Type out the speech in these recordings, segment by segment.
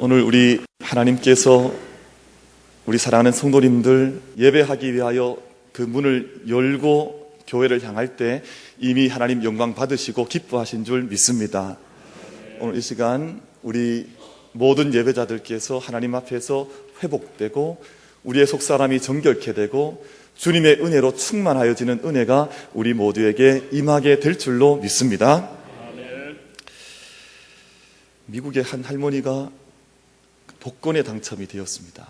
오늘 우리 하나님께서 우리 사랑하는 성도님들 예배하기 위하여 그 문을 열고 교회를 향할 때 이미 하나님 영광 받으시고 기뻐하신 줄 믿습니다. 오늘 이 시간 우리 모든 예배자들께서 하나님 앞에서 회복되고 우리의 속사람이 정결케 되고 주님의 은혜로 충만하여지는 은혜가 우리 모두에게 임하게 될 줄로 믿습니다. 미국의 한 할머니가 복권에 당첨이 되었습니다.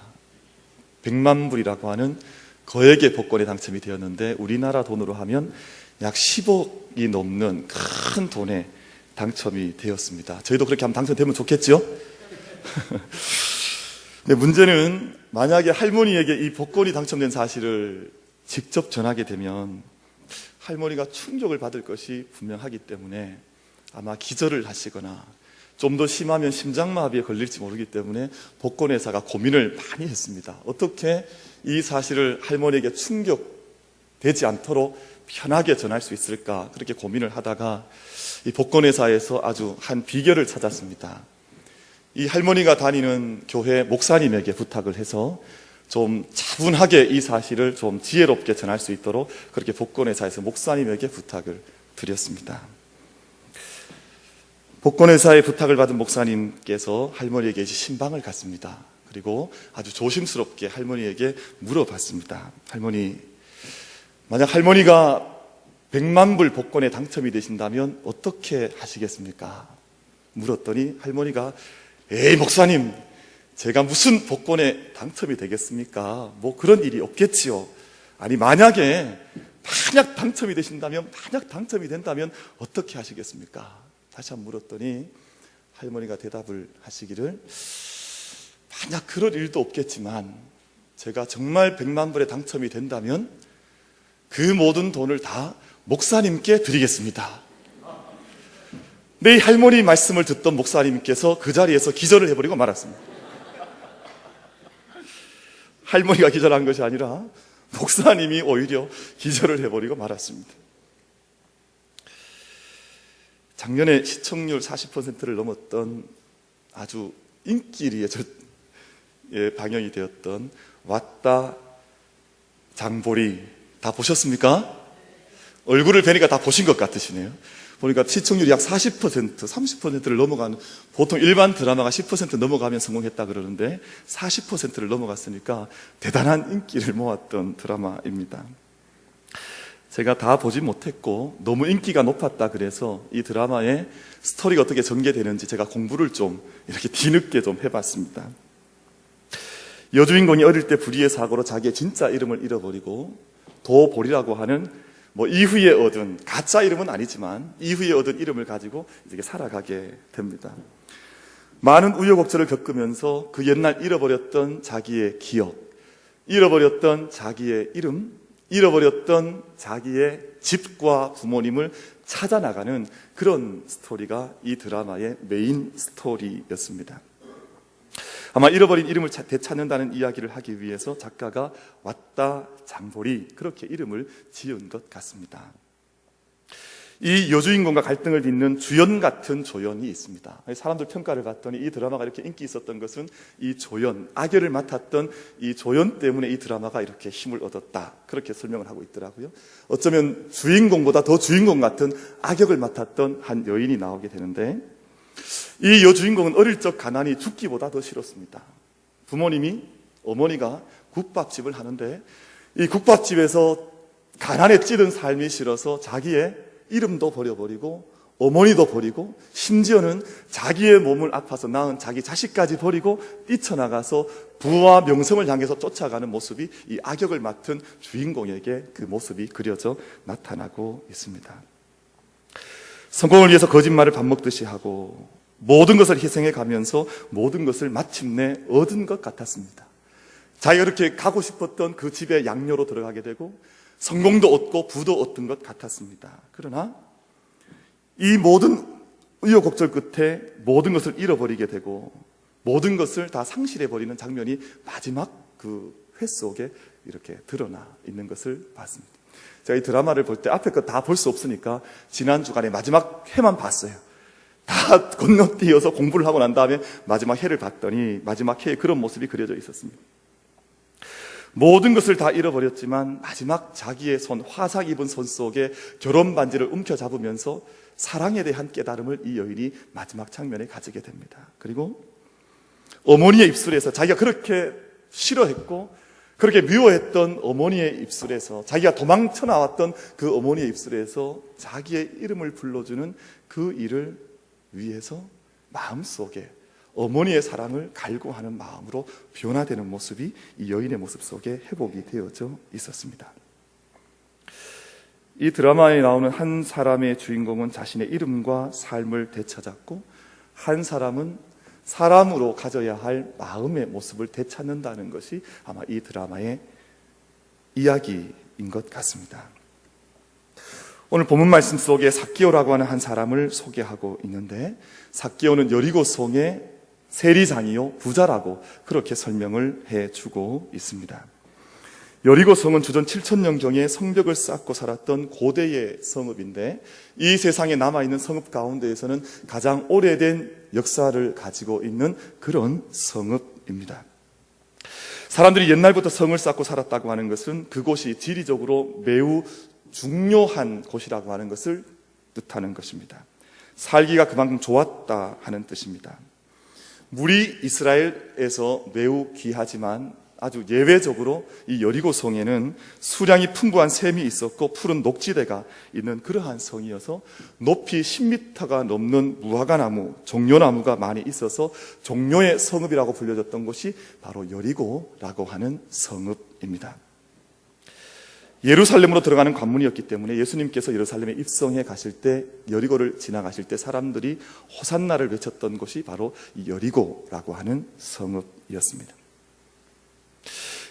100만 불이라고 하는 거액의 복권에 당첨이 되었는데 우리나라 돈으로 하면 약 10억이 넘는 큰 돈에 당첨이 되었습니다. 저희도 그렇게 한번 당첨되면 좋겠죠? 근데 문제는 만약에 할머니에게 이 복권이 당첨된 사실을 직접 전하게 되면 할머니가 충격을 받을 것이 분명하기 때문에 아마 기절을 하시거나 좀 더 심하면 심장마비에 걸릴지 모르기 때문에 복권회사가 고민을 많이 했습니다. 어떻게 이 사실을 할머니에게 충격되지 않도록 편하게 전할 수 있을까, 그렇게 고민을 하다가 이 복권회사에서 아주 한 비결을 찾았습니다. 이 할머니가 다니는 교회 목사님에게 부탁을 해서 좀 차분하게 이 사실을 좀 지혜롭게 전할 수 있도록 그렇게 복권회사에서 목사님에게 부탁을 드렸습니다. 복권회사의 부탁을 받은 목사님께서 할머니에게 신방을 갔습니다. 그리고 아주 조심스럽게 할머니에게 물어봤습니다. 할머니, 만약 할머니가 100만 불 복권에 당첨이 되신다면 어떻게 하시겠습니까? 물었더니 할머니가 에이 목사님, 제가 무슨 복권에 당첨이 되겠습니까? 뭐 그런 일이 없겠지요. 아니 만약 당첨이 되신다면, 만약 당첨이 된다면 어떻게 하시겠습니까? 다시 한번 물었더니 할머니가 대답을 하시기를 만약 그럴 일도 없겠지만 제가 정말 100만 불에 당첨이 된다면 그 모든 돈을 다 목사님께 드리겠습니다. 내 할머니 말씀을 듣던 목사님께서 그 자리에서 기절을 해버리고 말았습니다. 할머니가 기절한 것이 아니라 목사님이 오히려 기절을 해버리고 말았습니다. 작년에 시청률 40%를 넘었던 아주 인기리에 방영이 되었던 왔다 장보리 다 보셨습니까? 얼굴을 뵈니까 다 보신 것 같으시네요. 보니까 시청률이 약 40%, 30%를 넘어가는, 보통 일반 드라마가 10% 넘어가면 성공했다 그러는데 40%를 넘어갔으니까 대단한 인기를 모았던 드라마입니다. 제가 다 보지 못했고 너무 인기가 높았다 그래서 이 드라마의 스토리가 어떻게 전개되는지 제가 공부를 좀 이렇게 뒤늦게 좀 해봤습니다. 여주인공이 어릴 때 불의의 사고로 자기의 진짜 이름을 잃어버리고 도보리라고 하는 이후에 얻은, 가짜 이름은 아니지만 이후에 얻은 이름을 가지고 이렇게 살아가게 됩니다. 많은 우여곡절을 겪으면서 그 옛날 잃어버렸던 자기의 기억, 잃어버렸던 자기의 이름, 잃어버렸던 자기의 집과 부모님을 찾아나가는 그런 스토리가 이 드라마의 메인 스토리였습니다. 아마 잃어버린 이름을 되찾는다는 이야기를 하기 위해서 작가가 왔다 장보리, 그렇게 이름을 지은 것 같습니다. 이 여주인공과 갈등을 빚는 주연 같은 조연이 있습니다. 사람들 평가를 봤더니 이 드라마가 이렇게 인기 있었던 것은 이 조연, 악역을 맡았던 이 조연 때문에 이 드라마가 이렇게 힘을 얻었다, 그렇게 설명을 하고 있더라고요. 어쩌면 주인공보다 더 주인공 같은 악역을 맡았던 한 여인이 나오게 되는데, 이 여주인공은 어릴 적 가난이 죽기보다 더 싫었습니다. 어머니가 국밥집을 하는데 이 국밥집에서 가난에 찌든 삶이 싫어서 자기의 이름도 버려버리고 어머니도 버리고 심지어는 자기의 몸을 아파서 낳은 자기 자식까지 버리고 뛰쳐나가서 부와 명성을 향해서 쫓아가는 모습이 이 악역을 맡은 주인공에게 그 모습이 그려져 나타나고 있습니다. 성공을 위해서 거짓말을 밥 먹듯이 하고 모든 것을 희생해 가면서 모든 것을 마침내 얻은 것 같았습니다. 자기가 그렇게 가고 싶었던 그 집에 양녀로 들어가게 되고 성공도 얻고 부도 얻은 것 같았습니다. 그러나 이 모든 우여곡절 끝에 모든 것을 잃어버리게 되고 모든 것을 다 상실해버리는 장면이 마지막 그 회 속에 이렇게 드러나 있는 것을 봤습니다. 제가 이 드라마를 볼 때 앞에 것 다 볼 수 없으니까 지난 주간에 마지막 회만 봤어요. 다 건너뛰어서 공부를 하고 난 다음에 마지막 해를 봤더니 마지막 해에 그런 모습이 그려져 있었습니다. 모든 것을 다 잃어버렸지만 마지막 자기의 손, 화상 입은 손 속에 결혼 반지를 움켜잡으면서 사랑에 대한 깨달음을 이 여인이 마지막 장면에 가지게 됩니다. 그리고 어머니의 입술에서 자기가 그렇게 싫어했고 그렇게 미워했던 어머니의 입술에서, 자기가 도망쳐 나왔던 그 어머니의 입술에서 자기의 이름을 불러주는 그 일을 위해서 마음속에 어머니의 사랑을 갈구하는 마음으로 변화되는 모습이 이 여인의 모습 속에 회복이 되어져 있었습니다. 이 드라마에 나오는 한 사람의 주인공은 자신의 이름과 삶을 되찾았고, 한 사람은 사람으로 가져야 할 마음의 모습을 되찾는다는 것이 아마 이 드라마의 이야기인 것 같습니다. 오늘 본문 말씀 속에 삭개오라고 하는 한 사람을 소개하고 있는데, 삭개오는 여리고성의 세리장이요 부자라고 그렇게 설명을 해주고 있습니다. 여리고성은 주전 7,000년경에 성벽을 쌓고 살았던 고대의 성읍인데, 이 세상에 남아있는 성읍 가운데에서는 가장 오래된 역사를 가지고 있는 그런 성읍입니다. 사람들이 옛날부터 성을 쌓고 살았다고 하는 것은 그곳이 지리적으로 매우 중요한 곳이라고 하는 것을 뜻하는 것입니다. 살기가 그만큼 좋았다 하는 뜻입니다. 물이 이스라엘에서 매우 귀하지만 아주 예외적으로 이 여리고성에는 수량이 풍부한 샘이 있었고 푸른 녹지대가 있는 그러한 성이어서 높이 10m가 넘는 무화과나무, 종려나무가 많이 있어서 종려의 성읍이라고 불려졌던 곳이 바로 여리고라고 하는 성읍입니다. 예루살렘으로 들어가는 관문이었기 때문에 예수님께서 예루살렘에 입성해 가실 때, 여리고를 지나가실 때 사람들이 호산나를 외쳤던 곳이 바로 이 여리고라고 하는 성읍이었습니다.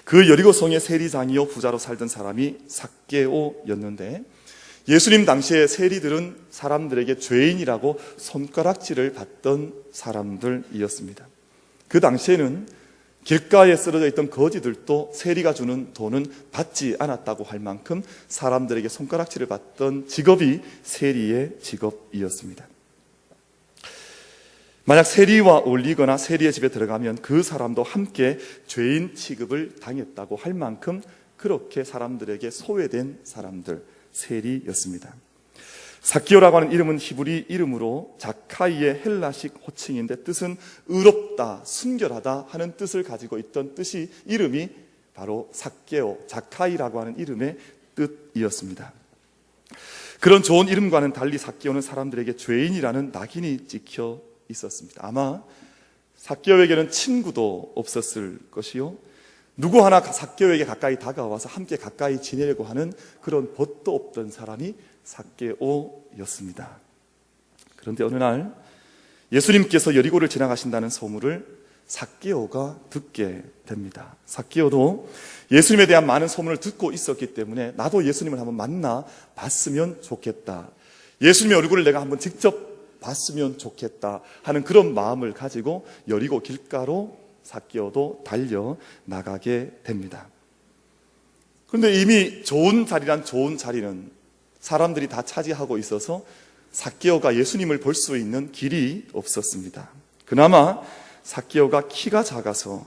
그 여리고성의 세리장이요 부자로 살던 사람이 삭개오였는데, 예수님 당시에 세리들은 사람들에게 죄인이라고 손가락질을 받던 사람들이었습니다. 그 당시에는 길가에 쓰러져 있던 거지들도 세리가 주는 돈은 받지 않았다고 할 만큼 사람들에게 손가락질을 받던 직업이 세리의 직업이었습니다. 만약 세리와 어울리거나 세리의 집에 들어가면 그 사람도 함께 죄인 취급을 당했다고 할 만큼 그렇게 사람들에게 소외된 사람들, 세리였습니다. 삭개오라고 하는 이름은 히브리 이름으로 자카이의 헬라식 호칭인데, 뜻은 의롭다, 순결하다 하는 뜻을 가지고 있던 뜻이, 이름이 바로 삭개오, 자카이라고 하는 이름의 뜻이었습니다. 그런 좋은 이름과는 달리 삭개오는 사람들에게 죄인이라는 낙인이 찍혀 있었습니다. 아마 삭개오에게는 친구도 없었을 것이요, 누구 하나 삭개오에게 가까이 다가와서 함께 가까이 지내려고 하는 그런 벗도 없던 사람이 삭개오였습니다. 그런데 어느 날 예수님께서 여리고를 지나가신다는 소문을 삭개오가 듣게 됩니다. 삭개오도 예수님에 대한 많은 소문을 듣고 있었기 때문에 나도 예수님을 한번 만나 봤으면 좋겠다, 예수님의 얼굴을 내가 한번 직접 봤으면 좋겠다 하는 그런 마음을 가지고 여리고 길가로 삭개오도 달려 나가게 됩니다. 그런데 이미 좋은 자리는 사람들이 다 차지하고 있어서 삭개오가 예수님을 볼 수 있는 길이 없었습니다. 그나마 삭개오가 키가 작아서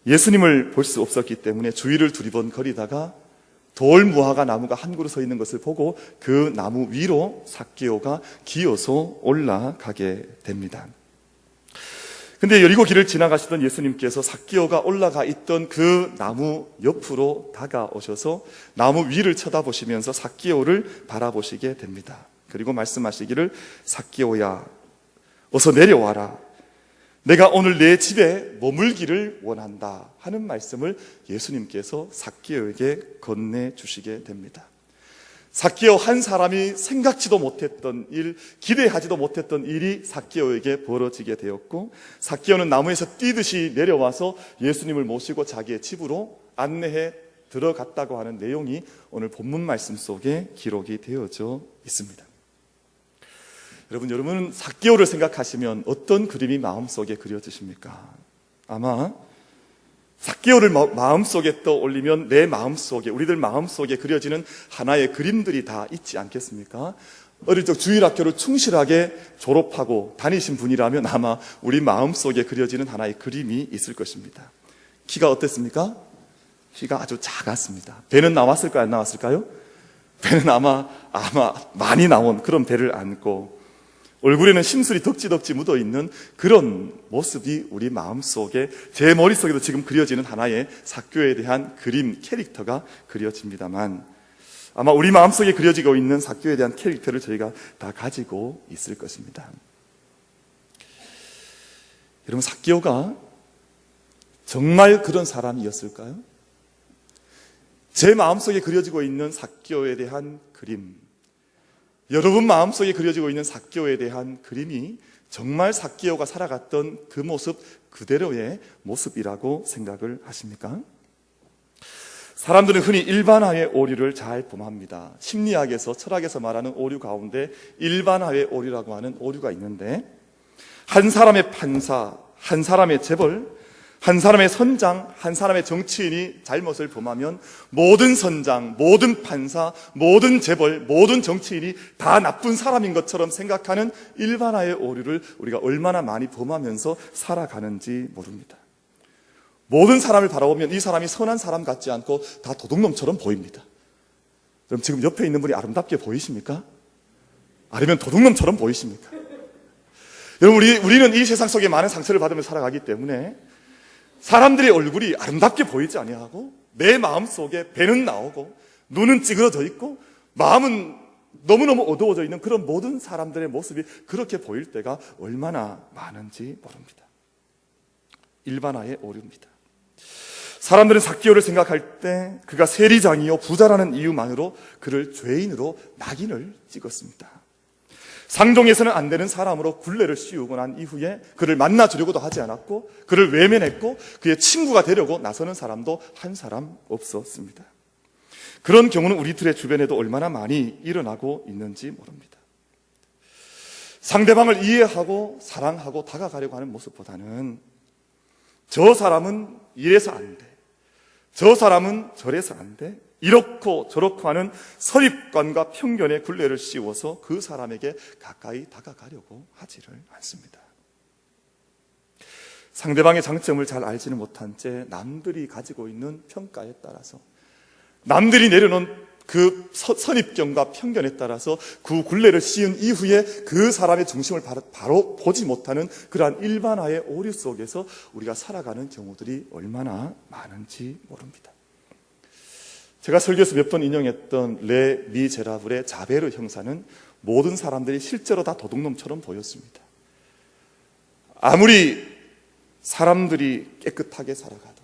예수님을 볼 수 없었기 때문에 주위를 두리번거리다가 돌 무화과 나무가 한 그루 서 있는 것을 보고 그 나무 위로 삭개오가 기어서 올라가게 됩니다. 근데 여리고 길을 지나가시던 예수님께서 삭개오가 올라가 있던 그 나무 옆으로 다가오셔서 나무 위를 쳐다보시면서 삭개오를 바라보시게 됩니다. 그리고 말씀하시기를, 삭개오야, 어서 내려와라, 내가 오늘 내 집에 머물기를 원한다 하는 말씀을 예수님께서 삭개오에게 건네주시게 됩니다. 삭개오 한 사람이 생각지도 못했던 일, 기대하지도 못했던 일이 삭개오에게 벌어지게 되었고, 삭개오는 나무에서 뛰듯이 내려와서 예수님을 모시고 자기의 집으로 안내해 들어갔다고 하는 내용이 오늘 본문 말씀 속에 기록이 되어져 있습니다. 여러분은 삭개오를 생각하시면 어떤 그림이 마음속에 그려지십니까? 아마 삭개오를 마음속에 떠올리면 내 마음속에, 우리들 마음속에 그려지는 하나의 그림들이 다 있지 않겠습니까? 어릴 적 주일학교를 충실하게 졸업하고 다니신 분이라면 아마 우리 마음속에 그려지는 하나의 그림이 있을 것입니다. 키가 어땠습니까? 키가 아주 작았습니다. 배는 나왔을까요? 안 나왔을까요? 배는 아마 많이 나온 그런 배를 안고 얼굴에는 심술이 덕지덕지 묻어있는 그런 모습이 우리 마음속에, 제 머릿속에도 지금 그려지는 하나의 삭개오에 대한 그림, 캐릭터가 그려집니다만 아마 우리 마음속에 그려지고 있는 삭개오에 대한 캐릭터를 저희가 다 가지고 있을 것입니다. 여러분, 삭개오가 정말 그런 사람이었을까요? 제 마음속에 그려지고 있는 삭개오에 대한 그림, 여러분 마음속에 그려지고 있는 삭개오에 대한 그림이 정말 삭개오가 살아갔던 그 모습 그대로의 모습이라고 생각을 하십니까? 사람들은 흔히 일반화의 오류를 잘 범합니다. 심리학에서, 철학에서 말하는 오류 가운데 일반화의 오류라고 하는 오류가 있는데, 한 사람의 판사, 한 사람의 재벌, 한 사람의 선장, 한 사람의 정치인이 잘못을 범하면 모든 선장, 모든 판사, 모든 재벌, 모든 정치인이 다 나쁜 사람인 것처럼 생각하는 일반화의 오류를 우리가 얼마나 많이 범하면서 살아가는지 모릅니다. 모든 사람을 바라보면 이 사람이 선한 사람 같지 않고 다 도둑놈처럼 보입니다. 그럼 지금 옆에 있는 분이 아름답게 보이십니까? 아니면 도둑놈처럼 보이십니까? 여러분, 우리는 이 세상 속에 많은 상처를 받으며 살아가기 때문에 사람들의 얼굴이 아름답게 보이지 아니하고 내 마음속에 배는 나오고 눈은 찌그러져 있고 마음은 너무너무 어두워져 있는 그런 모든 사람들의 모습이 그렇게 보일 때가 얼마나 많은지 모릅니다. 일반화의 오류입니다. 사람들은 삭개오를 생각할 때 그가 세리장이요 부자라는 이유만으로 그를 죄인으로 낙인을 찍었습니다. 상종에서는 안 되는 사람으로 굴레를 씌우고 난 이후에 그를 만나주려고도 하지 않았고 그를 외면했고 그의 친구가 되려고 나서는 사람도 한 사람 없었습니다. 그런 경우는 우리들의 주변에도 얼마나 많이 일어나고 있는지 모릅니다. 상대방을 이해하고 사랑하고 다가가려고 하는 모습보다는 저 사람은 이래서 안 돼, 저 사람은 저래서 안 돼, 이렇고 저렇고 하는 선입관과 편견의 굴레를 씌워서 그 사람에게 가까이 다가가려고 하지를 않습니다. 상대방의 장점을 잘 알지는 못한 채 남들이 가지고 있는 평가에 따라서, 남들이 내려놓은 그 선입견과 편견에 따라서 그 굴레를 씌운 이후에 그 사람의 중심을 바로 보지 못하는 그러한 일반화의 오류 속에서 우리가 살아가는 경우들이 얼마나 많은지 모릅니다. 제가 설교에서 몇 번 인용했던 레 미제라블의 자베르 형사는 모든 사람들이 실제로 다 도둑놈처럼 보였습니다. 아무리 사람들이 깨끗하게 살아가도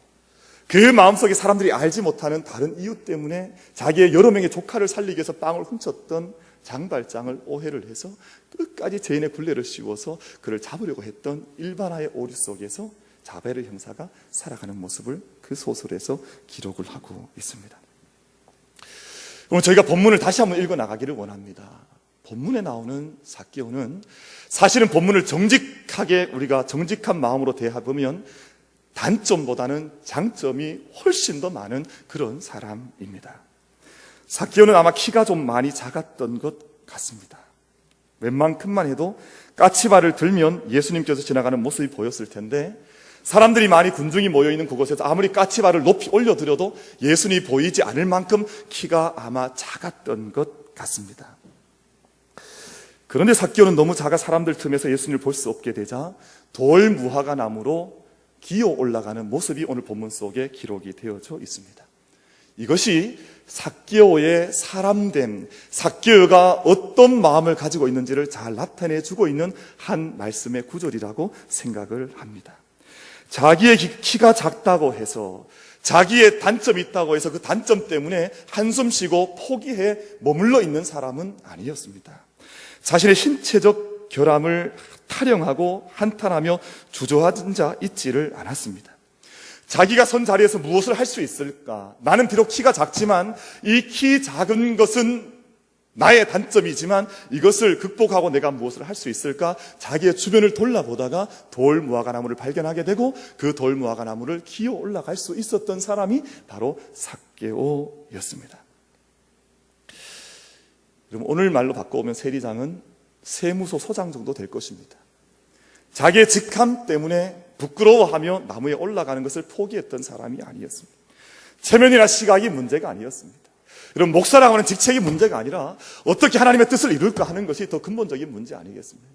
그 마음속에 사람들이 알지 못하는 다른 이유 때문에 자기의 여러 명의 조카를 살리기 위해서 빵을 훔쳤던 장발장을 오해를 해서 끝까지 죄인의 굴레를 씌워서 그를 잡으려고 했던 일반화의 오류 속에서 자베르 형사가 살아가는 모습을 그 소설에서 기록을 하고 있습니다. 그럼 저희가 본문을 다시 한번 읽어나가기를 원합니다. 본문에 나오는 삭개오는 사실은 본문을 정직하게 우리가 정직한 마음으로 대해보면 단점보다는 장점이 훨씬 더 많은 그런 사람입니다. 삭개오는 아마 키가 좀 많이 작았던 것 같습니다. 웬만큼만 해도 까치발을 들면 예수님께서 지나가는 모습이 보였을 텐데 사람들이 많이 군중이 모여있는 그곳에서 아무리 까치발을 높이 올려드려도 예수님이 보이지 않을 만큼 키가 아마 작았던 것 같습니다. 그런데 삭개오는 너무 작아 사람들 틈에서 예수님을 볼 수 없게 되자 돌 무화과 나무로 기어 올라가는 모습이 오늘 본문 속에 기록이 되어져 있습니다. 이것이 삭개오의 사람됨, 삭개오가 어떤 마음을 가지고 있는지를 잘 나타내주고 있는 한 말씀의 구절이라고 생각을 합니다. 자기의 키가 작다고 해서, 자기의 단점이 있다고 해서 그 단점 때문에 한숨 쉬고 포기해 머물러 있는 사람은 아니었습니다. 자신의 신체적 결함을 타령하고 한탄하며 주저하는 자 있지를 않았습니다. 자기가 선 자리에서 무엇을 할 수 있을까? 나는 비록 키가 작지만 이 키 작은 것은 나의 단점이지만 이것을 극복하고 내가 무엇을 할 수 있을까? 자기의 주변을 돌아보다가 돌 무화과 나무를 발견하게 되고 그 돌 무화과 나무를 기어 올라갈 수 있었던 사람이 바로 삭개오였습니다. 여러분, 오늘 말로 바꿔오면 세리장은 세무소 소장 정도 될 것입니다. 자기의 직함 때문에 부끄러워하며 나무에 올라가는 것을 포기했던 사람이 아니었습니다. 체면이나 시각이 문제가 아니었습니다. 여러분, 목사라고 하는 직책이 문제가 아니라 어떻게 하나님의 뜻을 이룰까 하는 것이 더 근본적인 문제 아니겠습니까?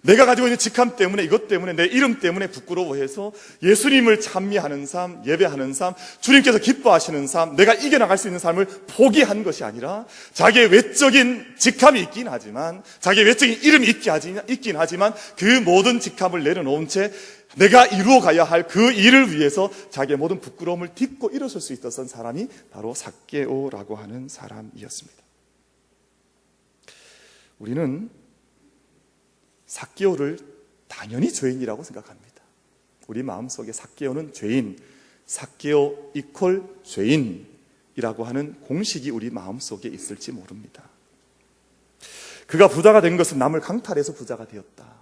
내가 가지고 있는 직함 때문에, 이것 때문에, 내 이름 때문에 부끄러워해서 예수님을 찬미하는 삶, 예배하는 삶, 주님께서 기뻐하시는 삶, 내가 이겨나갈 수 있는 삶을 포기한 것이 아니라 자기의 외적인 직함이 있긴 하지만, 자기의 외적인 이름이 있긴 하지만 그 모든 직함을 내려놓은 채 내가 이루어가야 할 그 일을 위해서 자기의 모든 부끄러움을 딛고 일어설 수 있었던 사람이 바로 삭개오라고 하는 사람이었습니다. 우리는 삭개오를 당연히 죄인이라고 생각합니다. 우리 마음속에 삭개오는 죄인, 삭개오 이퀄 죄인이라고 하는 공식이 우리 마음속에 있을지 모릅니다. 그가 부자가 된 것은 남을 강탈해서 부자가 되었다.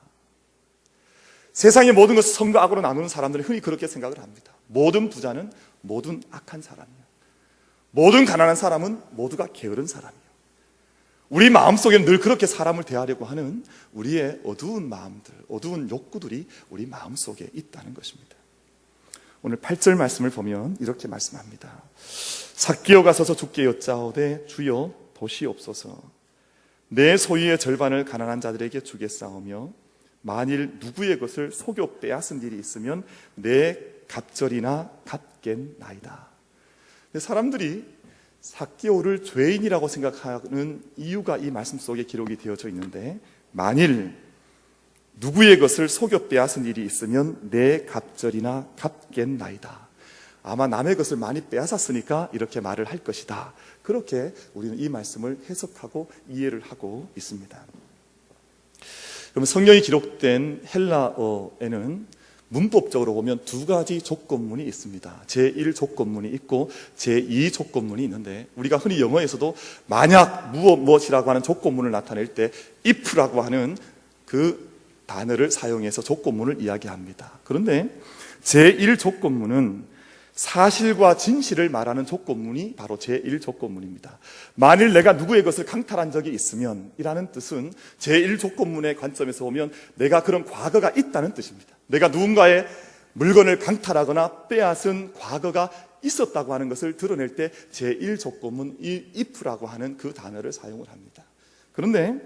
세상의 모든 것을 선과 악으로 나누는 사람들은 흔히 그렇게 생각을 합니다. 모든 부자는 모든 악한 사람이요, 모든 가난한 사람은 모두가 게으른 사람이요. 우리 마음속에는 늘 그렇게 사람을 대하려고 하는 우리의 어두운 마음들, 어두운 욕구들이 우리 마음속에 있다는 것입니다. 오늘 8절 말씀을 보면 이렇게 말씀합니다. 삭개오가 서서 주께 여짜오되 주여 보시옵소서, 내 소유의 절반을 가난한 자들에게 주겠사오며 만일 누구의 것을 속여 빼앗은 일이 있으면 내 갑절이나 갚겠나이다. 사람들이 삭개오를 죄인이라고 생각하는 이유가 이 말씀 속에 기록이 되어져 있는데, 만일 누구의 것을 속여 빼앗은 일이 있으면 내 갑절이나 갚겠나이다. 아마 남의 것을 많이 빼앗았으니까 이렇게 말을 할 것이다. 그렇게 우리는 이 말씀을 해석하고 이해를 하고 있습니다. 그러면 성경이 기록된 헬라어에는 문법적으로 보면 두 가지 조건문이 있습니다. 제1 조건문이 있고 제2 조건문이 있는데, 우리가 흔히 영어에서도 만약 무엇이라고 하는 조건문을 나타낼 때 if라고 하는 그 단어를 사용해서 조건문을 이야기합니다. 그런데 제1 조건문은 사실과 진실을 말하는 조건문이 바로 제1 조건문입니다. 만일 내가 누구의 것을 강탈한 적이 있으면 이라는 뜻은 제1 조건문의 관점에서 보면 내가 그런 과거가 있다는 뜻입니다. 내가 누군가의 물건을 강탈하거나 빼앗은 과거가 있었다고 하는 것을 드러낼 때 제1 조건문, 이 if라고 하는 그 단어를 사용을 합니다. 그런데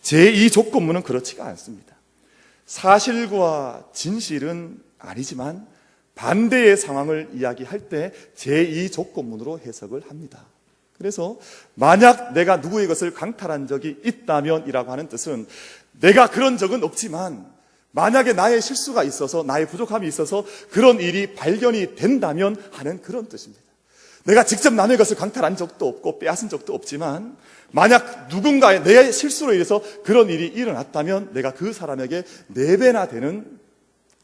제2 조건문은 그렇지가 않습니다. 사실과 진실은 아니지만 반대의 상황을 이야기할 때 제2 조건문으로 해석을 합니다. 그래서 만약 내가 누구의 것을 강탈한 적이 있다면 이라고 하는 뜻은 내가 그런 적은 없지만 만약에 나의 실수가 있어서, 나의 부족함이 있어서 그런 일이 발견이 된다면 하는 그런 뜻입니다. 내가 직접 남의 것을 강탈한 적도 없고 빼앗은 적도 없지만 만약 누군가의 내 실수로 인해서 그런 일이 일어났다면 내가 그 사람에게 4배나 되는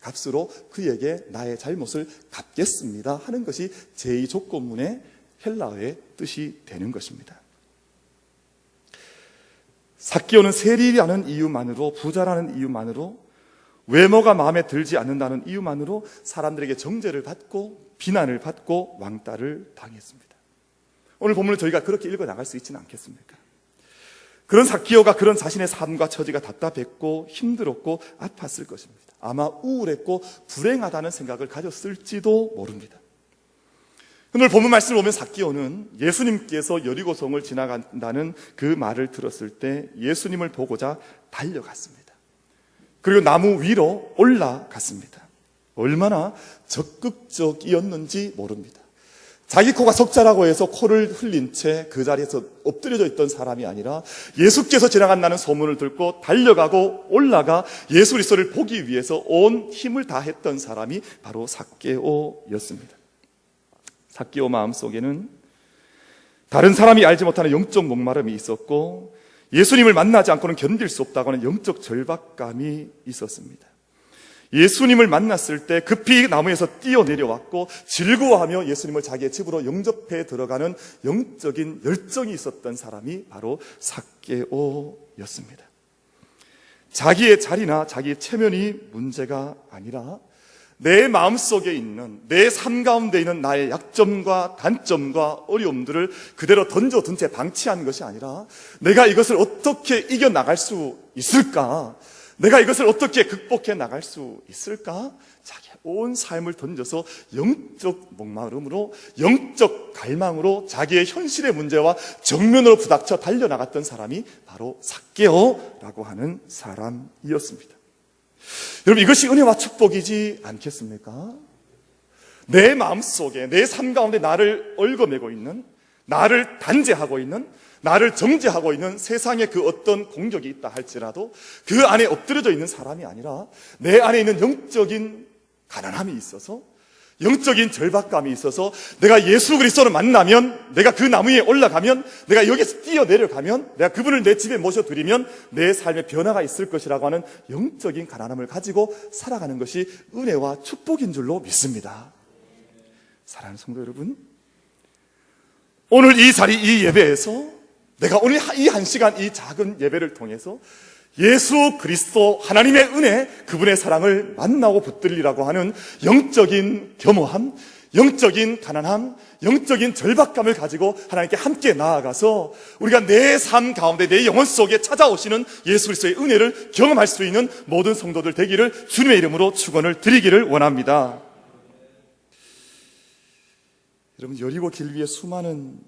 값으로 그에게 나의 잘못을 갚겠습니다 하는 것이 제2 조건문의 헬라어의 뜻이 되는 것입니다. 삭개오는 세리라는 이유만으로, 부자라는 이유만으로, 외모가 마음에 들지 않는다는 이유만으로 사람들에게 정죄를 받고 비난을 받고 왕따를 당했습니다. 오늘 본문을 저희가 그렇게 읽어 나갈 수 있지는 않겠습니까? 그런 삭개오가 그런 자신의 삶과 처지가 답답했고 힘들었고 아팠을 것입니다. 아마 우울했고 불행하다는 생각을 가졌을지도 모릅니다. 오늘 본문 말씀을 보면 삭개오는 예수님께서 여리고성을 지나간다는 그 말을 들었을 때 예수님을 보고자 달려갔습니다. 그리고 나무 위로 올라갔습니다. 얼마나 적극적이었는지 모릅니다. 자기 코가 석자라고 해서 코를 흘린 채 그 자리에서 엎드려져 있던 사람이 아니라 예수께서 지나간다는 소문을 듣고 달려가고 올라가 예수 그리스도를 보기 위해서 온 힘을 다했던 사람이 바로 삭개오였습니다. 삭개오 마음속에는 다른 사람이 알지 못하는 영적 목마름이 있었고 예수님을 만나지 않고는 견딜 수 없다고 하는 영적 절박감이 있었습니다. 예수님을 만났을 때 급히 나무에서 뛰어내려왔고 즐거워하며 예수님을 자기의 집으로 영접해 들어가는 영적인 열정이 있었던 사람이 바로 삭개오였습니다. 자기의 자리나 자기의 체면이 문제가 아니라 내 마음속에 있는, 내 삶 가운데 있는 나의 약점과 단점과 어려움들을 그대로 던져둔 채 방치하는 것이 아니라 내가 이것을 어떻게 이겨나갈 수 있을까? 내가 이것을 어떻게 극복해 나갈 수 있을까? 자기의 온 삶을 던져서 영적 목마름으로, 영적 갈망으로 자기의 현실의 문제와 정면으로 부닥쳐 달려나갔던 사람이 바로 삭개오라고 하는 사람이었습니다. 여러분, 이것이 은혜와 축복이지 않겠습니까? 내 마음속에, 내 삶 가운데 나를 얽어매고 있는, 나를 단죄하고 있는, 나를 정죄하고 있는 세상의 그 어떤 공격이 있다 할지라도 그 안에 엎드려져 있는 사람이 아니라 내 안에 있는 영적인 가난함이 있어서, 영적인 절박감이 있어서 내가 예수 그리스도를 만나면, 내가 그 나무 위에 올라가면, 내가 여기서 뛰어내려가면, 내가 그분을 내 집에 모셔드리면 내 삶에 변화가 있을 것이라고 하는 영적인 가난함을 가지고 살아가는 것이 은혜와 축복인 줄로 믿습니다. 사랑하는 성도 여러분, 오늘 이 자리, 이 예배에서 내가 오늘 이 한 시간, 이 작은 예배를 통해서 예수 그리스도 하나님의 은혜, 그분의 사랑을 만나고 붙들리라고 하는 영적인 겸허함, 영적인 가난함, 영적인 절박감을 가지고 하나님께 함께 나아가서 우리가 내 삶 가운데, 내 영혼 속에 찾아오시는 예수 그리스도의 은혜를 경험할 수 있는 모든 성도들 되기를 주님의 이름으로 축원을 드리기를 원합니다. 여러분, 여리고 길 위에 수많은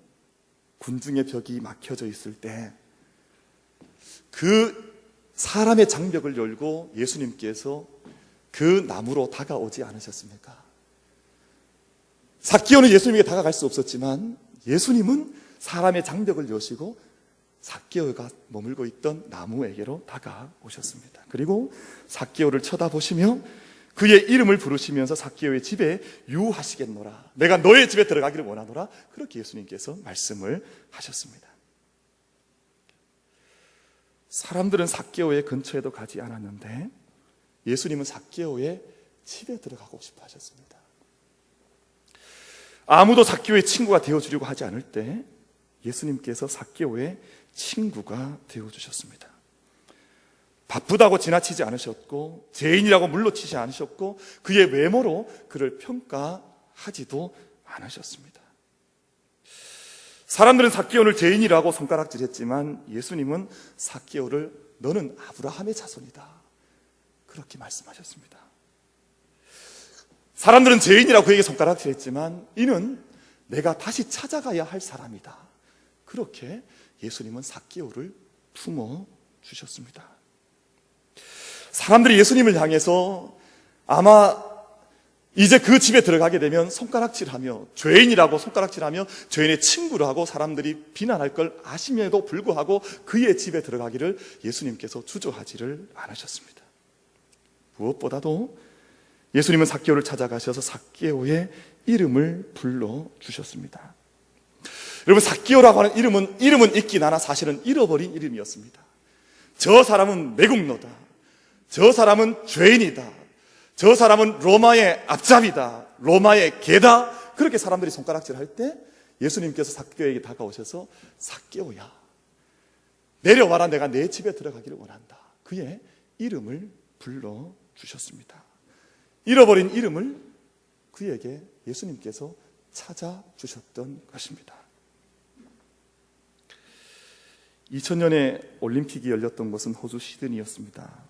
군중의 벽이 막혀져 있을 때 그 사람의 장벽을 열고 예수님께서 그 나무로 다가오지 않으셨습니까? 삭개오는 예수님에게 다가갈 수 없었지만 예수님은 사람의 장벽을 여시고 삭개오가 머물고 있던 나무에게로 다가오셨습니다. 그리고 삭개오를 쳐다보시며 그의 이름을 부르시면서 삭개오의 집에 유하시겠노라, 내가 너의 집에 들어가기를 원하노라, 그렇게 예수님께서 말씀을 하셨습니다. 사람들은 삭개오의 근처에도 가지 않았는데 예수님은 삭개오의 집에 들어가고 싶어 하셨습니다. 아무도 삭개오의 친구가 되어주려고 하지 않을 때 예수님께서 삭개오의 친구가 되어주셨습니다. 바쁘다고 지나치지 않으셨고 죄인이라고 물러치지 않으셨고 그의 외모로 그를 평가하지도 않으셨습니다. 사람들은 삭개오를 죄인이라고 손가락질했지만 예수님은 삭개오를 너는 아브라함의 자손이다, 그렇게 말씀하셨습니다. 사람들은 죄인이라고 그에게 손가락질했지만 이는 내가 다시 찾아가야 할 사람이다, 그렇게 예수님은 삭개오를 품어주셨습니다. 사람들이 예수님을 향해서 아마 이제 그 집에 들어가게 되면 손가락질하며, 죄인이라고 손가락질하며 죄인의 친구를 하고 사람들이 비난할 걸 아심에도 불구하고 그의 집에 들어가기를 예수님께서 주저하지를 않으셨습니다. 무엇보다도 예수님은 삭개오를 찾아가셔서 삭개오의 이름을 불러주셨습니다. 여러분, 삭개오라고 하는 이름은 있긴 하나 사실은 잃어버린 이름이었습니다. 저 사람은 매국노다, 저 사람은 죄인이다, 저 사람은 로마의 앞잡이다, 로마의 개다, 그렇게 사람들이 손가락질할 때 예수님께서 삭개오에게 다가오셔서 삭개오야, 내려와라, 내가 내 집에 들어가기를 원한다, 그의 이름을 불러주셨습니다. 잃어버린 이름을 그에게 예수님께서 찾아주셨던 것입니다. 2000년에 올림픽이 열렸던 곳은 호주 시드니였습니다.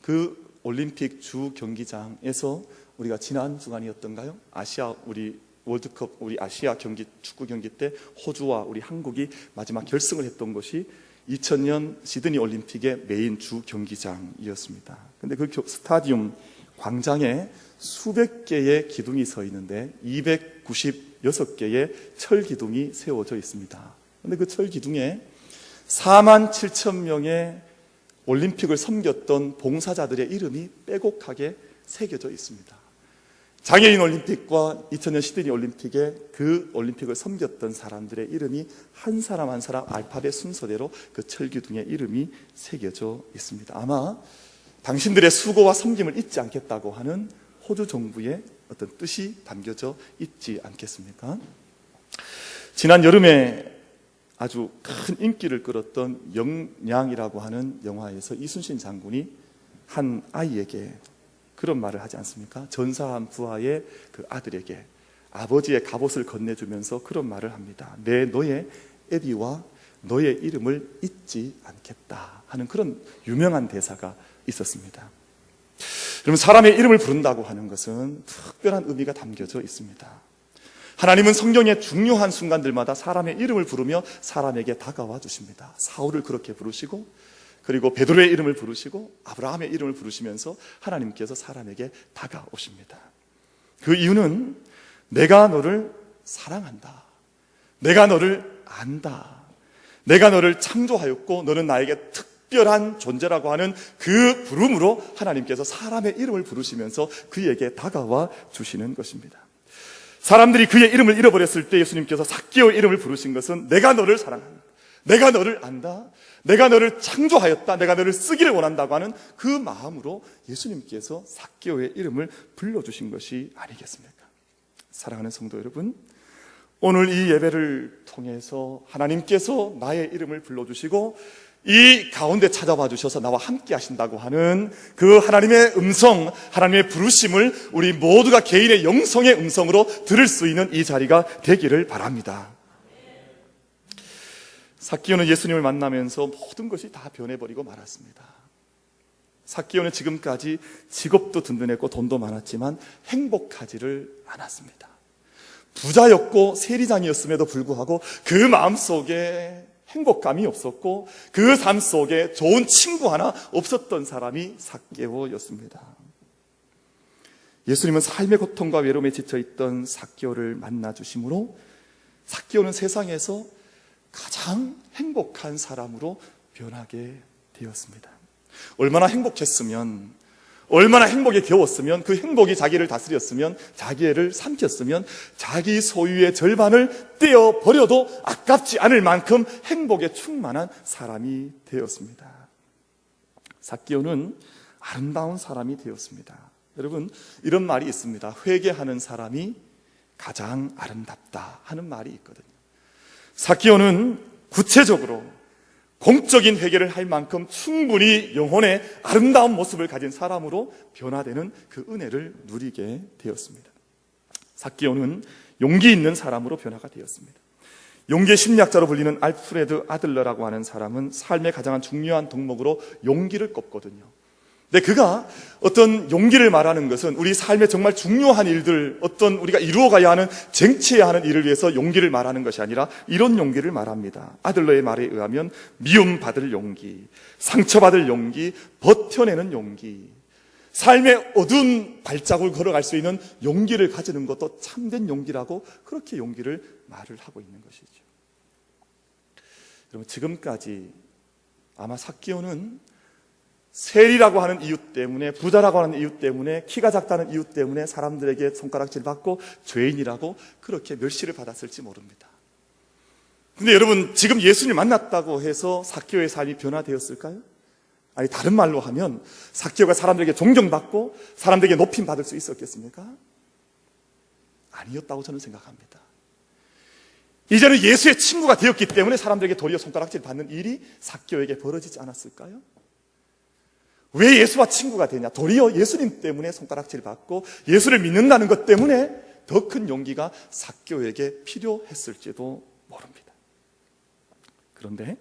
그 올림픽 주 경기장에서 우리가 지난 주간이었던가요? 우리 월드컵, 우리 아시아 경기, 축구 경기 때 호주와 우리 한국이 마지막 결승을 했던 곳이 2000년 시드니 올림픽의 메인 주 경기장이었습니다. 근데 그 스타디움 광장에 수백 개의 기둥이 서 있는데 296개의 철 기둥이 세워져 있습니다. 근데 그 철 기둥에 4만 7천 명의 올림픽을 섬겼던 봉사자들의 이름이 빼곡하게 새겨져 있습니다. 장애인 올림픽과 2000년 시드니 올림픽에 그 올림픽을 섬겼던 사람들의 이름이 한 사람 한 사람 알파벳 순서대로 그 철기둥에 이름이 새겨져 있습니다. 아마 당신들의 수고와 섬김을 잊지 않겠다고 하는 호주 정부의 어떤 뜻이 담겨져 있지 않겠습니까? 지난 여름에 아주 큰 인기를 끌었던 영양이라고 하는 영화에서 이순신 장군이 한 아이에게 그런 말을 하지 않습니까? 전사한 부하의 그 아들에게 아버지의 갑옷을 건네주면서 그런 말을 합니다. 내 너의 애비와 너의 이름을 잊지 않겠다 하는 그런 유명한 대사가 있었습니다. 여러분, 사람의 이름을 부른다고 하는 것은 특별한 의미가 담겨져 있습니다. 하나님은 성경의 중요한 순간들마다 사람의 이름을 부르며 사람에게 다가와 주십니다. 사울을 그렇게 부르시고, 그리고 베드로의 이름을 부르시고, 아브라함의 이름을 부르시면서 하나님께서 사람에게 다가오십니다. 그 이유는 내가 너를 사랑한다, 내가 너를 안다, 내가 너를 창조하였고 너는 나에게 특별한 존재라고 하는 그 부름으로 하나님께서 사람의 이름을 부르시면서 그에게 다가와 주시는 것입니다. 사람들이 그의 이름을 잃어버렸을 때 예수님께서 삭개오의 이름을 부르신 것은 내가 너를 사랑한다, 내가 너를 안다, 내가 너를 창조하였다, 내가 너를 쓰기를 원한다고 하는 그 마음으로 예수님께서 삭개오의 이름을 불러주신 것이 아니겠습니까? 사랑하는 성도 여러분, 오늘 이 예배를 통해서 하나님께서 나의 이름을 불러주시고 이 가운데 찾아와 주셔서 나와 함께 하신다고 하는 그 하나님의 음성, 하나님의 부르심을 우리 모두가 개인의 영성의 음성으로 들을 수 있는 이 자리가 되기를 바랍니다. 삭개오는 예수님을 만나면서 모든 것이 다 변해버리고 말았습니다. 삭개오는 지금까지 직업도 든든했고 돈도 많았지만 행복하지를 않았습니다. 부자였고 세리장이었음에도 불구하고 그 마음속에 행복감이 없었고 그 삶 속에 좋은 친구 하나 없었던 사람이 삭개오였습니다. 예수님은 삶의 고통과 외로움에 지쳐있던 삭개오를 만나주심으로 삭개오는 세상에서 가장 행복한 사람으로 변하게 되었습니다. 얼마나 행복했으면, 얼마나 행복에 겨웠으면, 그 행복이 자기를 다스렸으면, 자기를 삼켰으면 자기 소유의 절반을 떼어버려도 아깝지 않을 만큼 행복에 충만한 사람이 되었습니다. 삭개오는 아름다운 사람이 되었습니다. 여러분, 이런 말이 있습니다. 회개하는 사람이 가장 아름답다 하는 말이 있거든요. 삭개오는 구체적으로 공적인 회개를 할 만큼 충분히 영혼의 아름다운 모습을 가진 사람으로 변화되는 그 은혜를 누리게 되었습니다. 삭개오는 용기 있는 사람으로 변화가 되었습니다. 용기의 심리학자로 불리는 알프레드 아들러라고 하는 사람은 삶의 가장 중요한 덕목으로 용기를 꼽거든요. 근데 그가 어떤 용기를 말하는 것은 우리 삶에 정말 중요한 일들, 어떤 우리가 이루어가야 하는, 쟁취해야 하는 일을 위해서 용기를 말하는 것이 아니라 이런 용기를 말합니다. 아들러의 말에 의하면 미움받을 용기, 상처받을 용기, 버텨내는 용기, 삶의 어두운 발자국을 걸어갈 수 있는 용기를 가지는 것도 참된 용기라고 그렇게 용기를 말을 하고 있는 것이죠. 여러분, 지금까지 아마 삭개오는 세리라고 하는 이유 때문에, 부자라고 하는 이유 때문에, 키가 작다는 이유 때문에 사람들에게 손가락질 받고 죄인이라고 그렇게 멸시를 받았을지 모릅니다. 근데 여러분, 지금 예수님 만났다고 해서 삭개오의 삶이 변화되었을까요? 아니, 다른 말로 하면 삭개오가 사람들에게 존경받고 사람들에게 높임 받을 수 있었겠습니까? 아니었다고 저는 생각합니다. 이제는 예수의 친구가 되었기 때문에 사람들에게 도리어 손가락질 받는 일이 삭개오에게 벌어지지 않았을까요? 왜 예수와 친구가 되냐? 도리어 예수님 때문에 손가락질 받고 예수를 믿는다는 것 때문에 더 큰 용기가 삭개오에게 필요했을지도 모릅니다. 그런데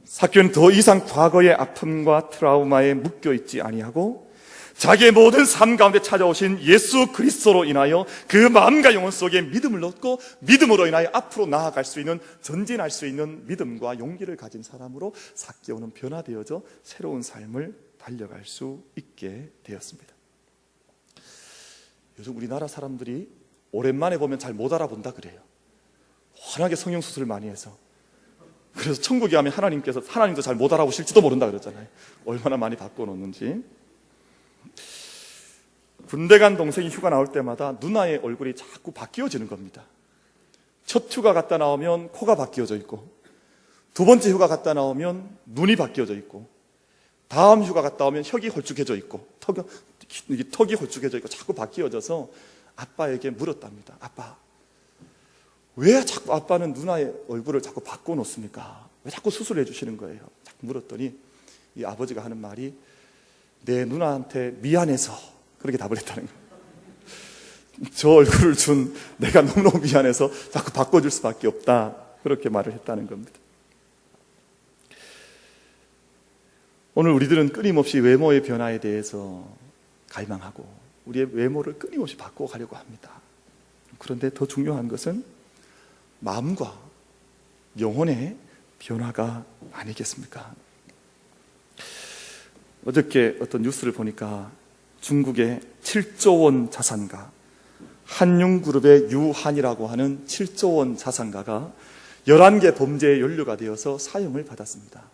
삭개오는 더 이상 과거의 아픔과 트라우마에 묶여있지 아니하고 자기의 모든 삶 가운데 찾아오신 예수 그리스도로 인하여 그 마음과 영혼 속에 믿음을 얻고 믿음으로 인하여 앞으로 나아갈 수 있는, 전진할 수 있는 믿음과 용기를 가진 사람으로 삭개오는 변화되어져 새로운 삶을 달려갈 수 있게 되었습니다. 요즘 우리나라 사람들이 오랜만에 보면 잘 못 알아본다 그래요. 워낙에 성형수술을 많이 해서. 그래서 천국에 가면 하나님도 잘 못 알아보실지도 모른다 그러잖아요. 얼마나 많이 바꿔놓는지. 군대 간 동생이 휴가 나올 때마다 누나의 얼굴이 자꾸 바뀌어지는 겁니다. 첫 휴가 갔다 나오면 코가 바뀌어져 있고, 두 번째 휴가 갔다 나오면 눈이 바뀌어져 있고, 다음 휴가 갔다 오면 턱이 홀쭉해져 있고, 턱이 홀쭉해져 있고 자꾸 바뀌어져서 아빠에게 물었답니다. 아빠, 왜 자꾸 아빠는 누나의 얼굴을 자꾸 바꿔놓습니까? 왜 자꾸 수술해 주시는 거예요? 자꾸 물었더니 이 아버지가 하는 말이, 내 누나한테 미안해서 그렇게 답을 했다는 거예요. 저 얼굴을 준 내가 너무너무 미안해서 자꾸 바꿔줄 수밖에 없다. 그렇게 말을 했다는 겁니다. 오늘 우리들은 끊임없이 외모의 변화에 대해서 갈망하고 우리의 외모를 끊임없이 바꿔가려고 합니다. 그런데 더 중요한 것은 마음과 영혼의 변화가 아니겠습니까? 어저께 어떤 뉴스를 보니까 중국의 7조 원 자산가, 한융그룹의 유한이라고 하는 7조 원 자산가가 11개 범죄에 연루가 되어서 사형을 받았습니다.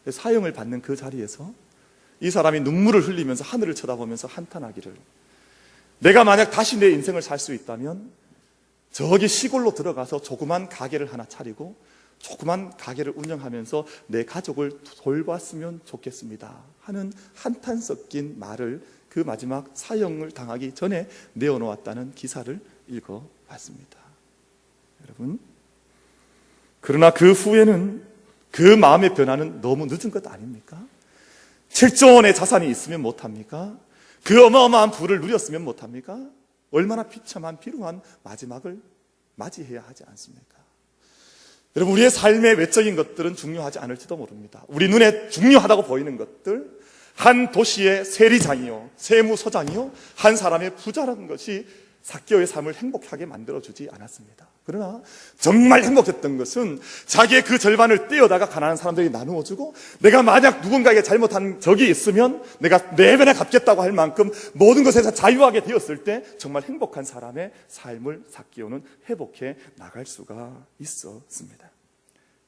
사형을 받는 그 자리에서 이 사람이 눈물을 흘리면서 하늘을 쳐다보면서 한탄하기를, 내가 만약 다시 내 인생을 살 수 있다면 저기 시골로 들어가서 조그만 가게를 하나 차리고 조그만 가게를 운영하면서 내 가족을 돌봤으면 좋겠습니다 하는 한탄 섞인 말을 그 마지막 사형을 당하기 전에 내어놓았다는 기사를 읽어봤습니다. 여러분, 그러나 그 후에는 그 마음의 변화는 너무 늦은 것 아닙니까? 7조 원의 자산이 있으면 못합니까? 그 어마어마한 부를 누렸으면 못합니까? 얼마나 비참한 비루한 마지막을 맞이해야 하지 않습니까? 여러분, 우리의 삶의 외적인 것들은 중요하지 않을지도 모릅니다. 우리 눈에 중요하다고 보이는 것들, 한 도시의 세리장이요, 세무서장이요, 한 사람의 부자라는 것이 삭개오의 삶을 행복하게 만들어주지 않았습니다. 그러나 정말 행복했던 것은 자기의 그 절반을 떼어다가 가난한 사람들이 나누어주고, 내가 만약 누군가에게 잘못한 적이 있으면 내가 4배나 갚겠다고 할 만큼 모든 것에서 자유하게 되었을 때 정말 행복한 사람의 삶을 삭개오는 회복해 나갈 수가 있었습니다.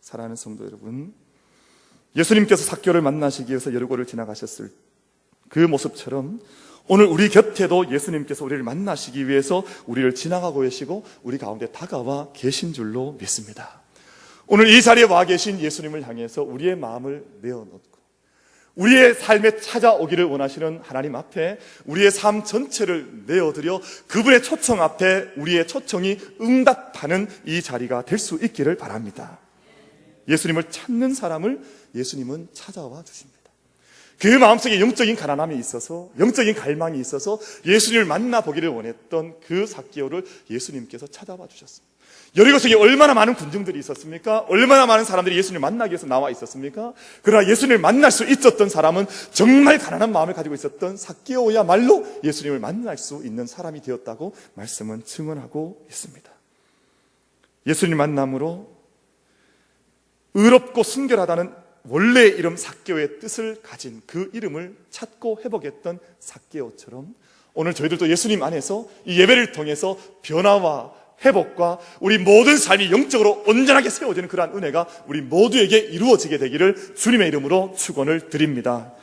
사랑하는 성도 여러분, 예수님께서 삭개오를 만나시기 위해서 여리고를 지나가셨을 그 모습처럼 오늘 우리 곁에도 예수님께서 우리를 만나시기 위해서 우리를 지나가고 계시고 우리 가운데 다가와 계신 줄로 믿습니다. 오늘 이 자리에 와 계신 예수님을 향해서 우리의 마음을 내어놓고 우리의 삶에 찾아오기를 원하시는 하나님 앞에 우리의 삶 전체를 내어드려 그분의 초청 앞에 우리의 초청이 응답하는 이 자리가 될 수 있기를 바랍니다. 예수님을 찾는 사람을 예수님은 찾아와 주십니다. 그 마음속에 영적인 가난함이 있어서, 영적인 갈망이 있어서 예수님을 만나보기를 원했던 그 삭개오를 예수님께서 찾아와 주셨습니다. 여리고 속에 얼마나 많은 군중들이 있었습니까? 얼마나 많은 사람들이 예수님을 만나기 위해서 나와 있었습니까? 그러나 예수님을 만날 수 있었던 사람은 정말 가난한 마음을 가지고 있었던 삭개오야말로 예수님을 만날 수 있는 사람이 되었다고 말씀은 증언하고 있습니다. 예수님 만남으로 의롭고 순결하다는 원래의 이름 삭개오의 뜻을 가진 그 이름을 찾고 회복했던 삭개오처럼 오늘 저희들도 예수님 안에서 이 예배를 통해서 변화와 회복과 우리 모든 삶이 영적으로 온전하게 세워지는 그러한 은혜가 우리 모두에게 이루어지게 되기를 주님의 이름으로 축원을 드립니다.